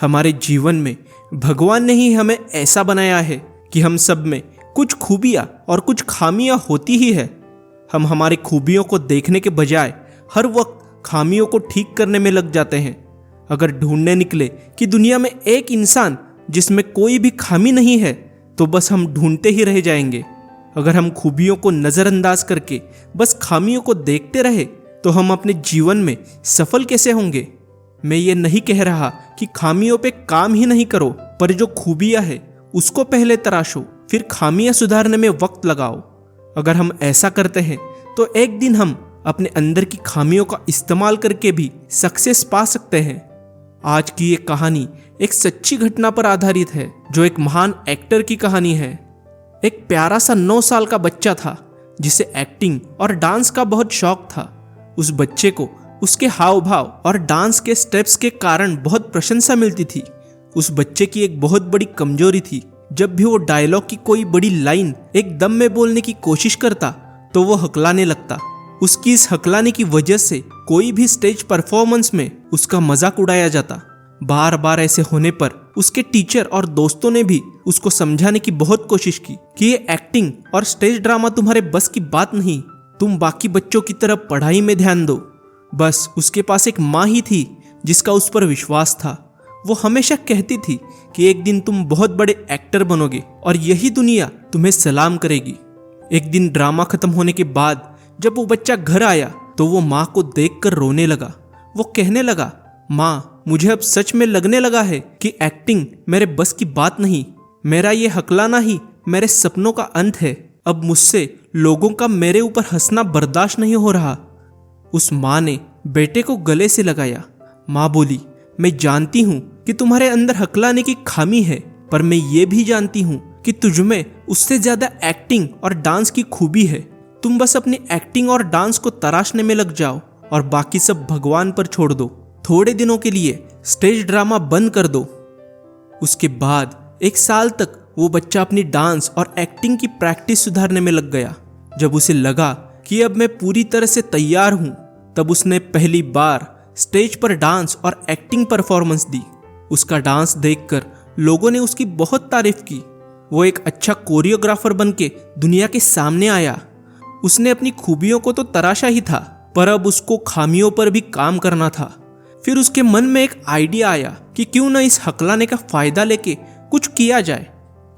हमारे जीवन में भगवान ने ही हमें ऐसा बनाया है कि हम सब में कुछ खूबियाँ और कुछ खामियाँ होती ही है। हम हमारी खूबियों को देखने के बजाय हर वक्त खामियों को ठीक करने में लग जाते हैं। अगर ढूंढने निकले कि दुनिया में एक इंसान जिसमें कोई भी खामी नहीं है, तो बस हम ढूंढते ही रह जाएंगे। अगर हम खूबियों को नज़रअंदाज करके बस खामियों को देखते रहे, तो हम अपने जीवन में सफल कैसे होंगे। मैं ये नहीं कह रहा कि खामियों पे काम ही नहीं करो, पर जो खूबियाँ है उसको पहले तराशो, फिर खामियाँ सुधारने में वक्त लगाओ। अगर हम ऐसा करते हैं तो एक दिन हम अपने अंदर की खामियों का इस्तेमाल करके भी सक्सेस पा सकते हैं। आज की ये कहानी एक सच्ची घटना पर आधारित है, जो एक महान एक्टर की कहानी है। एक प्यारा सा 9 साल का बच्चा था जिसे एक्टिंग और डांस का बहुत शौक था। उस बच्चे को उसके हाव भाव और डांस के स्टेप्स के कारण बहुत प्रशंसा मिलती थी। उस बच्चे की एक बहुत बड़ी कमजोरी थी, जब भी वो डायलॉग की कोई बड़ी लाइन एक दम में बोलने की कोशिश करता तो वो हकलाने लगता। उसकी इस हकलाने की वजह से कोई भी स्टेज परफॉर्मेंस में उसका मजाक उड़ाया जाता। बार बार ऐसे होने पर उसके टीचर और दोस्तों ने भी उसको समझाने की बहुत कोशिश की कि ये एक्टिंग और स्टेज ड्रामा तुम्हारे बस की बात नहीं, तुम बाकी बच्चों की तरह पढ़ाई में ध्यान दो। बस उसके पास एक माँ ही थी जिसका उस पर विश्वास था। वो हमेशा कहती थी कि एक दिन तुम बहुत बड़े एक्टर बनोगे और यही दुनिया तुम्हें सलाम करेगी। एक दिन ड्रामा खत्म होने के बाद जब वो बच्चा घर आया तो वो माँ को देखकर रोने लगा। वो कहने लगा, माँ, मुझे अब सच में लगने लगा है कि एक्टिंग मेरे बस की बात नहीं, मेरा ये हकलाना ही मेरे सपनों का अंत है। अब मुझसे लोगों का मेरे ऊपर हंसना बर्दाश्त नहीं हो रहा। उस माँ ने बेटे को गले से लगाया। माँ बोली, मैं जानती हूँ कि तुम्हारे अंदर हकलाने की खामी है, पर मैं ये भी जानती हूँ कि तुझमें उससे ज्यादा एक्टिंग और डांस की खूबी है। तुम बस अपनी एक्टिंग और डांस को तराशने में लग जाओ और बाकी सब भगवान पर छोड़ दो। थोड़े दिनों के लिए स्टेज ड्रामा बंद कर दो। उसके बाद 1 साल तक वो बच्चा अपनी डांस और एक्टिंग की प्रैक्टिस सुधारने में लग गया। जब उसे लगा कि अब मैं पूरी तरह से तैयार हूँ, तब उसने पहली बार स्टेज पर डांस और एक्टिंग परफॉर्मेंस दी। उसका डांस देखकर लोगों ने उसकी बहुत तारीफ की। वो एक अच्छा कोरियोग्राफर बनके दुनिया के सामने आया। उसने अपनी खूबियों को तो तराशा ही था, पर अब उसको खामियों पर भी काम करना था। फिर उसके मन में एक आइडिया आया कि क्यों न इस हकलाने का फायदा लेके कुछ किया जाए।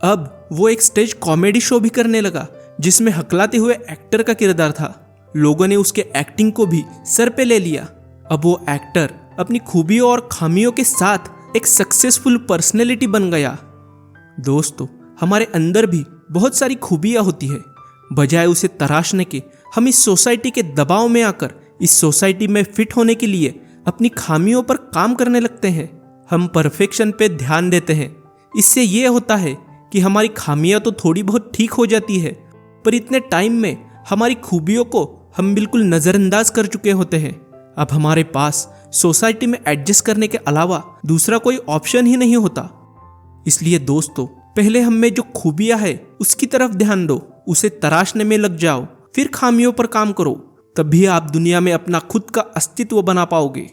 अब वो एक स्टेज कॉमेडी शो भी करने लगा जिसमें हकलाते हुए एक्टर का किरदार था। लोगों ने उसके एक्टिंग को भी सर पे ले लिया। अब वो एक्टर अपनी खूबियों और खामियों के साथ एक सक्सेसफुल पर्सनैलिटी बन गया। दोस्तों, हमारे अंदर भी बहुत सारी खूबियाँ होती है। बजाय उसे तराशने के हम इस सोसाइटी के दबाव में आकर इस सोसाइटी में फिट होने के लिए अपनी खामियों पर काम करने लगते हैं। हम परफेक्शन पे ध्यान देते हैं। इससे ये होता है कि हमारी खामियां तो थोड़ी बहुत ठीक हो जाती है, पर इतने टाइम में हमारी खूबियों को हम बिल्कुल नज़रअंदाज कर चुके होते हैं। अब हमारे पास सोसाइटी में एडजस्ट करने के अलावा दूसरा कोई ऑप्शन ही नहीं होता। इसलिए दोस्तों, पहले हम में जो खूबियां है उसकी तरफ ध्यान दो, उसे तराशने में लग जाओ, फिर खामियों पर काम करो। तभी आप दुनिया में अपना खुद का अस्तित्व बना पाओगे।